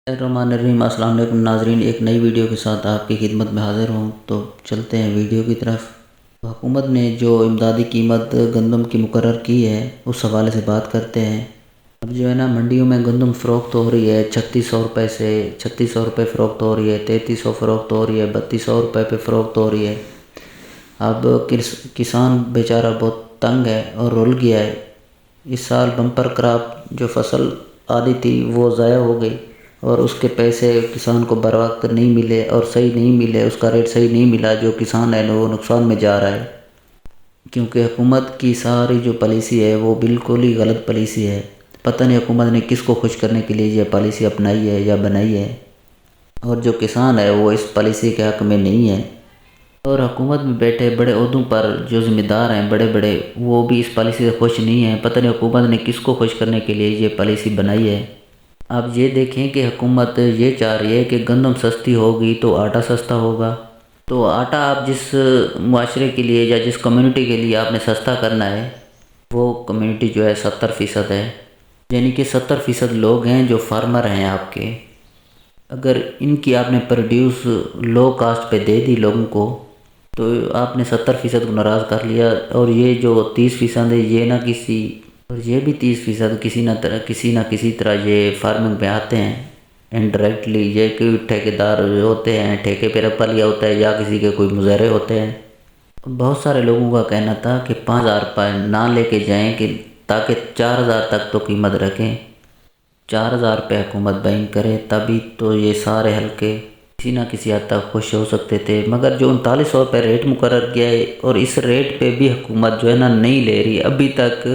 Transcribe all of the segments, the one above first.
الرحمن الرحیم۔ السلام علیکم ناظرین، ایک نئی ویڈیو کے ساتھ آپ کی خدمت میں حاضر ہوں۔ تو چلتے ہیں ویڈیو کی طرف۔ حکومت نے جو امدادی قیمت گندم کی مقرر کی ہے اس حوالے سے بات کرتے ہیں۔ اب جو ہے نا، منڈیوں میں گندم فروخت ہو رہی ہے 3600 روپے سے، 3600 روپے فروخت ہو رہی ہے، 3300 فروخت ہو رہی ہے، 3200 روپے پہ فروخت ہو رہی ہے۔ اب کسان بیچارہ بہت تنگ ہے اور رل گیا ہے۔ اس سال بمپر کراپ جو فصل آدھی تھی وہ ضائع ہو گئی اور اس کے پیسے کسان کو بر وقت نہیں ملے اور صحیح نہیں ملے، اس کا ریٹ صحیح نہیں ملا۔ جو کسان ہے وہ نقصان میں جا رہا ہے، کیونکہ حکومت کی ساری جو پالیسی ہے وہ بالکل ہی غلط پالیسی ہے۔ پتہ نہیں حکومت نے کس کو خوش کرنے کے لیے یہ پالیسی اپنائی ہے یا بنائی ہے، اور جو کسان ہے وہ اس پالیسی کے حق میں نہیں ہے۔ اور حکومت میں بیٹھے بڑے عہدوں پر جو ذمہ دار ہیں بڑے بڑے، وہ بھی اس پالیسی سے خوش نہیں ہیں۔ پتہ نہیں حکومت نے کس کو خوش کرنے کے لیے یہ پالیسی بنائی ہے۔ اب یہ دیکھیں کہ حکومت یہ چاہ رہی ہے کہ گندم سستی ہوگی تو آٹا سستا ہوگا۔ تو آٹا آپ جس معاشرے کے لیے یا جس کمیونٹی کے لیے آپ نے سستا کرنا ہے، وہ کمیونٹی جو ہے 70% ہے، یعنی کہ 70% لوگ ہیں جو فارمر ہیں آپ کے۔ اگر ان کی آپ نے پروڈیوس لو کاسٹ پہ دے دی لوگوں کو، تو آپ نے 70% کو ناراض کر لیا، اور یہ جو 30% ہے یہ نہ کسی، اور یہ بھی 30% کسی نہ کسی طرح یہ فارمنگ پہ آتے ہیں انڈائریکٹلی۔ یہ کوئی ٹھیکیدار ہوتے ہیں، ٹھیکے پہ رکھا لیا ہوتا ہے، یا کسی کے کوئی مظاہرے ہوتے ہیں۔ بہت سارے لوگوں کا کہنا تھا کہ 5000 روپے نہ لے کے جائیں، کہ تاکہ 4000 تک تو قیمت رکھیں، 4000 روپے حکومت بائنگ کرے، تبھی تو یہ سارے حلقے کسی نہ کسی حد تک خوش ہو سکتے تھے۔ مگر جو 3900 روپے ریٹ مقرر کیا ہے، اور اس ریٹ پہ بھی حکومت جو ہے نا نہیں لے رہی۔ ابھی تک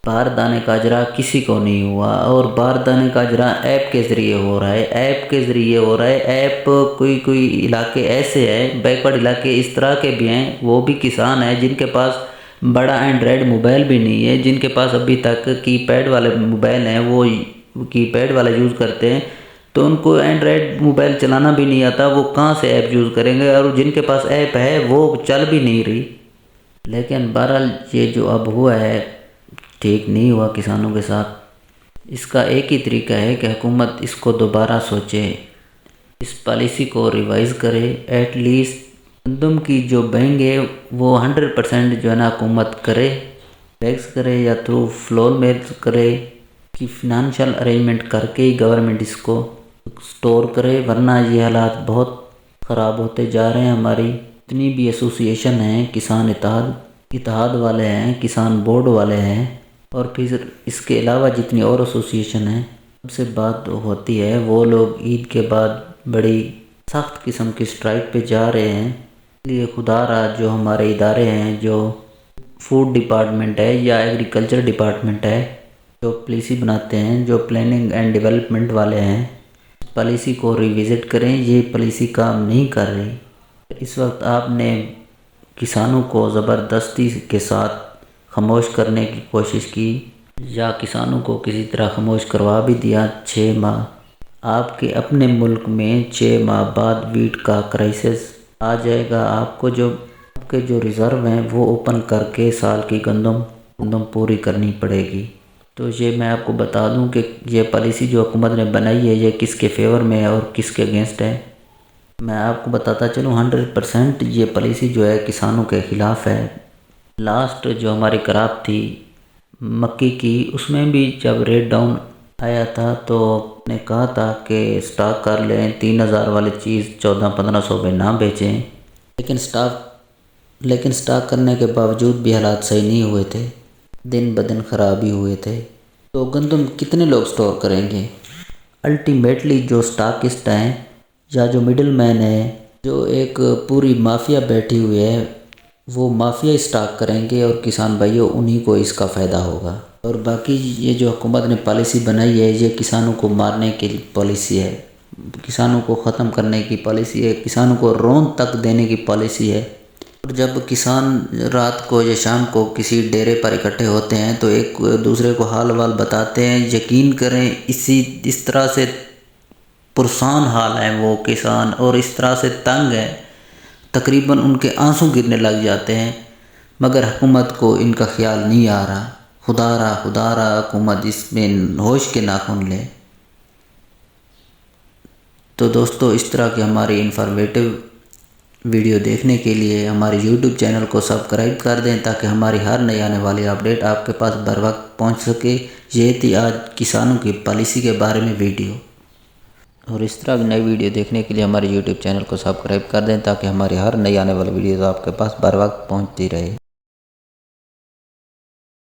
باردانے کا اجرا کسی کو نہیں ہوا، اور باردانے کا اجرا ایپ کے ذریعے ہو رہا ہے، ایپ کے ذریعے ہو رہا ہے۔ ایپ کوئی علاقے ایسے ہیں، بیکورڈ علاقے اس طرح کے بھی ہیں، وہ بھی کسان ہیں جن کے پاس بڑا اینڈرائڈ موبائل بھی نہیں ہے، جن کے پاس ابھی تک کی پیڈ والے موبائل ہیں، وہ کی پیڈ والا یوز کرتے ہیں، تو ان کو اینڈرائڈ موبائل چلانا بھی نہیں آتا، وہ کہاں سے ایپ یوز کریں گے؟ اور جن کے پاس ایپ ہے وہ چل بھی نہیں رہی۔ لیکن بہرحال یہ جو اب ہوا ہے ٹھیک نہیں ہوا کسانوں کے ساتھ۔ اس کا ایک ہی طریقہ ہے کہ حکومت اس کو دوبارہ سوچے، اس پالیسی کو ریوائز کرے۔ ایٹ لیسٹ گندم کی جو بینگ ہے وہ 100% جو ہے نا حکومت کرے، ٹیکس کرے یا تھرو فلور میل کرے، کہ فنانشل ارینجمنٹ کر کے ہی گورنمنٹ اس کو سٹور کرے، ورنہ یہ حالات بہت خراب ہوتے جا رہے ہیں۔ ہماری جتنی بھی ایسوسی ایشن ہیں، کسان اتحاد والے ہیں، کسان بورڈ والے ہیں، اور پھر اس کے علاوہ جتنی اور ایسوسی ایشن ہیں، ان سے بات ہوتی ہے، وہ لوگ عید کے بعد بڑی سخت قسم کی اسٹرائک پہ جا رہے ہیں۔ اس لیے خدا را جو ہمارے ادارے ہیں، جو فوڈ ڈپارٹمنٹ ہے یا ایگریکلچر ڈپارٹمنٹ ہے، جو پالیسی بناتے ہیں، جو پلاننگ اینڈ ڈیولپمنٹ والے ہیں، اس پالیسی کو ریوزٹ کریں۔ یہ پالیسی کام نہیں کر رہی۔ اس وقت آپ نے کسانوں کو زبردستی کے ساتھ خاموش کرنے کی کوشش کی، یا کسانوں کو کسی طرح خاموش کروا بھی دیا۔ 6 ماہ آپ کے اپنے ملک میں 6 ماہ بعد ویٹ کا کرائسس آ جائے گا۔ آپ کے جو ریزرو ہیں وہ اوپن کر کے سال کی گندم پوری کرنی پڑے گی۔ تو یہ میں آپ کو بتا دوں کہ یہ پالیسی جو حکومت نے بنائی ہے یہ کس کے فیور میں ہے اور کس کے اگینسٹ ہے۔ میں آپ کو بتاتا چلوں 100% یہ پالیسی جو ہے کسانوں کے خلاف ہے۔ لاسٹ جو ہماری کراپ تھی مکئی کی، اس میں بھی جب ریٹ ڈاؤن آیا تھا تو نے کہا تھا کہ سٹاک کر لیں، 3000 والی چیز 1400-1500 میں نہ بیچیں، لیکن سٹاک کرنے کے باوجود بھی حالات صحیح نہیں ہوئے تھے، دن بدن خراب ہی ہوئے تھے۔ تو گندم کتنے لوگ سٹور کریں گے؟ الٹیمیٹلی جو سٹاکسٹ ہیں یا جو مڈل مین ہے، جو ایک پوری مافیا بیٹھی ہوئی ہے، وہ مافیا سٹاک کریں گے، اور کسان بھائیوں انہی کو اس کا فائدہ ہوگا۔ اور باقی یہ جو حکومت نے پالیسی بنائی ہے یہ کسانوں کو مارنے کی پالیسی ہے، کسانوں کو ختم کرنے کی پالیسی ہے، کسانوں کو رون تک دینے کی پالیسی ہے۔ اور جب کسان رات کو یا شام کو کسی ڈیرے پر اکٹھے ہوتے ہیں تو ایک دوسرے کو حال وال بتاتے ہیں، یقین کریں اس طرح سے پرسان حال ہیں وہ کسان، اور اس طرح سے تنگ ہیں، تقریباً ان کے آنسو گرنے لگ جاتے ہیں، مگر حکومت کو ان کا خیال نہیں آ رہا۔ خدا را حکومت اس میں ہوش کے ناخن لے۔ تو دوستو اس طرح کی ہماری انفارمیٹو ویڈیو دیکھنے کے لیے ہمارے یوٹیوب چینل کو سبسکرائب کر دیں تاکہ ہماری ہر نئی آنے والی اپڈیٹ آپ کے پاس بر وقت پہنچ سکے۔ یہ تھی آج کسانوں کی پالیسی کے بارے میں ویڈیو، اور اس طرح کی نئی ویڈیو دیکھنے کے لیے ہمارے یوٹیوب چینل کو سبسکرائب کر دیں تاکہ ہماری ہر نئی آنے والی ویڈیوز آپ کے پاس بر وقت پہنچتی رہے۔